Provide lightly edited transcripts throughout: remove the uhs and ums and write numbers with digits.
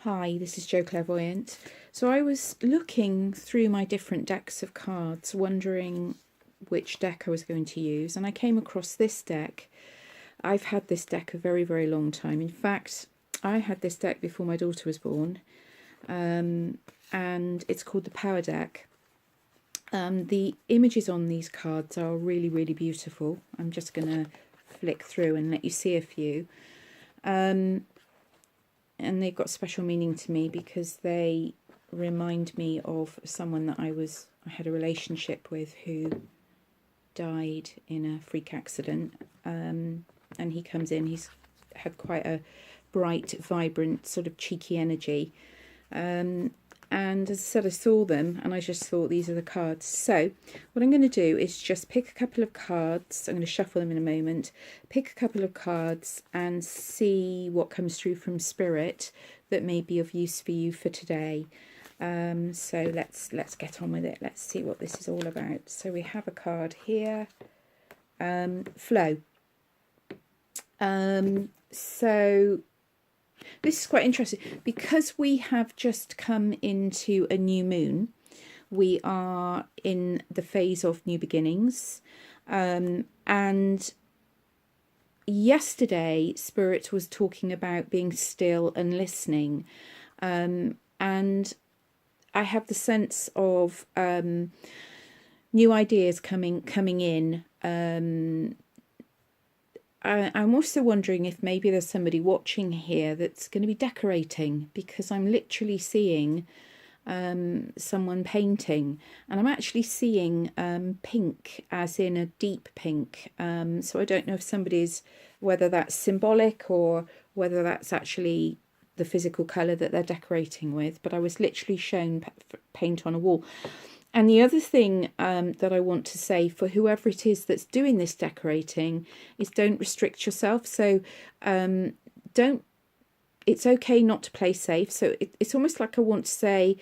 Hi, this is Jo Clairvoyant. So I was looking through my different decks of cards, wondering which deck I was going to use, and I came across this deck. I've had this deck a very, very long time. In fact, I had this deck before my daughter was born, and it's called the Power Deck. The images on these cards are really, really beautiful. I'm just going to flick through and let you see a few. And they've got special meaning to me because they remind me of someone that I had a relationship with who died in a freak accident. And he comes in, he's had quite a bright, vibrant, sort of cheeky energy. And as I said, I saw them and I just thought these are the cards. So what I'm going to do is just pick a couple of cards. I'm going to shuffle them in a moment. Pick a couple of cards and see what comes through from Spirit that may be of use for you for today. So let's get on with it. Let's see what this is all about. So we have a card here. Flow. So this is quite interesting because we have just come into a new moon. We are in the phase of new beginnings. And yesterday, Spirit was talking about being still and listening. And I have the sense of new ideas coming in. I'm also wondering if maybe there's somebody watching here that's going to be decorating, because I'm literally seeing someone painting, and I'm actually seeing pink, as in a deep pink. So I don't know if whether that's symbolic or whether that's actually the physical colour that they're decorating with, but I was literally shown paint on a wall. And the other thing that I want to say for whoever it is that's doing this decorating is don't restrict yourself. So it's okay not to play safe. So it's almost like I want to say,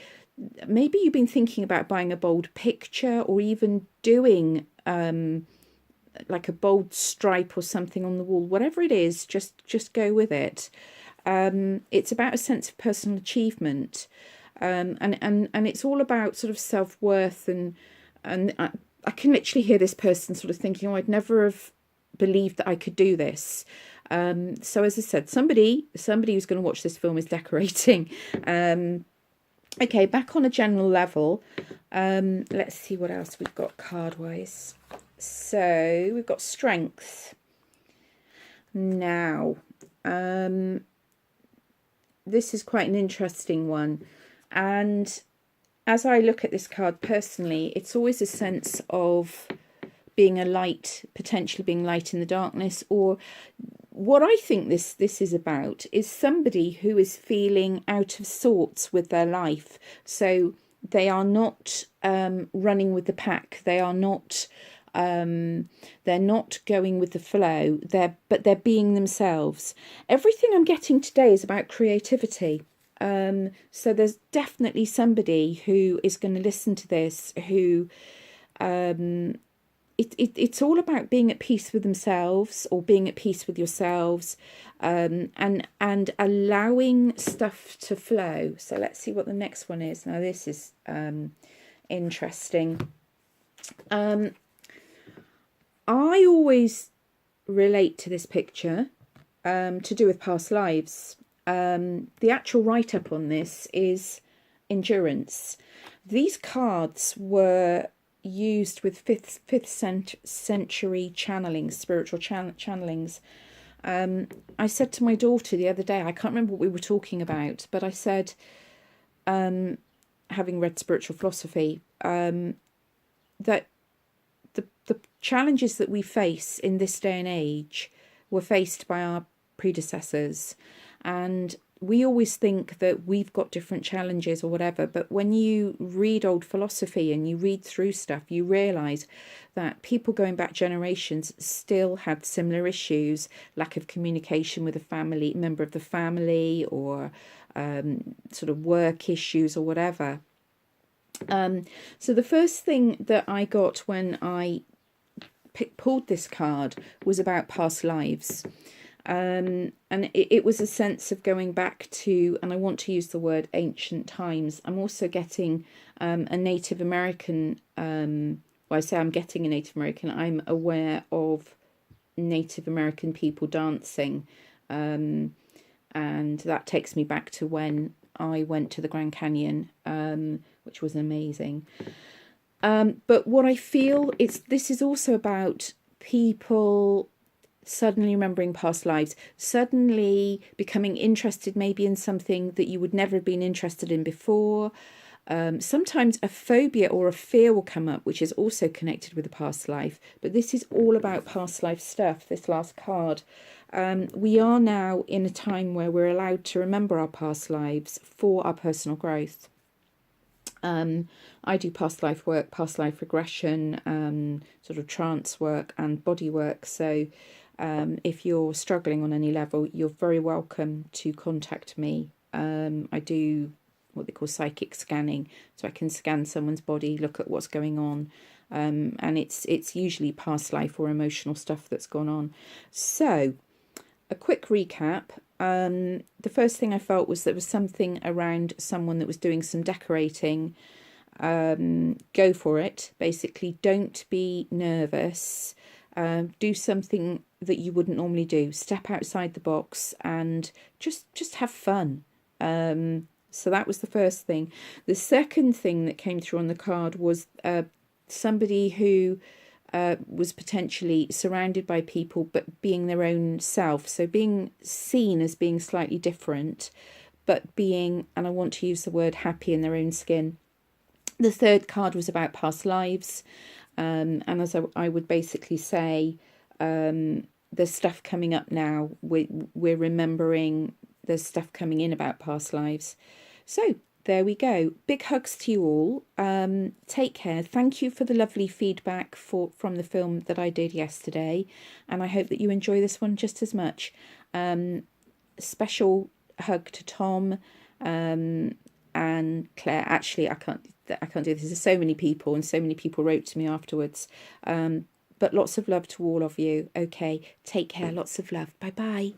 maybe you've been thinking about buying a bold picture or even doing like a bold stripe or something on the wall. Whatever it is, just go with it. It's about a sense of personal achievement. And it's all about sort of self-worth, and I can literally hear this person sort of thinking, oh, I'd never have believed that I could do this. So as I said, somebody who's going to watch this film is decorating. Okay, back on a general level, let's see what else we've got card-wise. So we've got strength. Now, this is quite an interesting one. And as I look at this card personally, it's always a sense of being a light, potentially being light in the darkness. Or what I think this is about is somebody who is feeling out of sorts with their life. So they are not running with the pack. They are not. They're not going with the flow. But they're being themselves. Everything I'm getting today is about creativity. So there's definitely somebody who is going to listen to this who it's all about being at peace with themselves, or being at peace with yourselves, and allowing stuff to flow. So let's see what the next one is. Now this is interesting. I always relate to this picture to do with past lives. The actual write-up on this is endurance. These cards were used with 5th century channelings, spiritual channelings. I said to my daughter the other day, I can't remember what we were talking about, but I said, having read spiritual philosophy, that the challenges that we face in this day and age were faced by our predecessors. And we always think that we've got different challenges or whatever, but when you read old philosophy and you read through stuff, you realise that people going back generations still had similar issues, lack of communication with a member of the family, or sort of work issues or whatever. So the first thing that I got when I pulled this card was about past lives. And it was a sense of going back to, and I want to use the word ancient times. I'm also getting a Native American, well, I say I'm getting a Native American, I'm aware of Native American people dancing. And that takes me back to when I went to the Grand Canyon, which was amazing. But what I feel this is also about people suddenly remembering past lives, suddenly becoming interested maybe in something that you would never have been interested in before. Sometimes a phobia or a fear will come up, which is also connected with a past life. But this is all about past life stuff, this last card. We are now in a time where we're allowed to remember our past lives for our personal growth. I do past life work, past life regression, sort of trance work and body work. So if you're struggling on any level, you're very welcome to contact me. I do what they call psychic scanning, so I can scan someone's body, look at what's going on, and it's usually past life or emotional stuff that's gone on. So a quick recap. The first thing I felt was there was something around someone that was doing some decorating. Go for it. Basically, don't be nervous. Do something that you wouldn't normally do. Step outside the box and just have fun. So that was the first thing. The second thing that came through on the card was somebody who was potentially surrounded by people but being their own self. So being seen as being slightly different, but being, and I want to use the word, happy in their own skin. The third card was about past lives. And as I would basically say, there's stuff coming up now. We're remembering there's stuff coming in about past lives. So there we go. Big hugs to you all. Take care. Thank you for the lovely feedback from the film that I did yesterday. And I hope that you enjoy this one just as much. Special hug to Tom and Claire. Actually, I can't do this. There's so many people, and so many people wrote to me afterwards. But lots of love to all of you. Okay, take care. Lots of love. Bye-bye.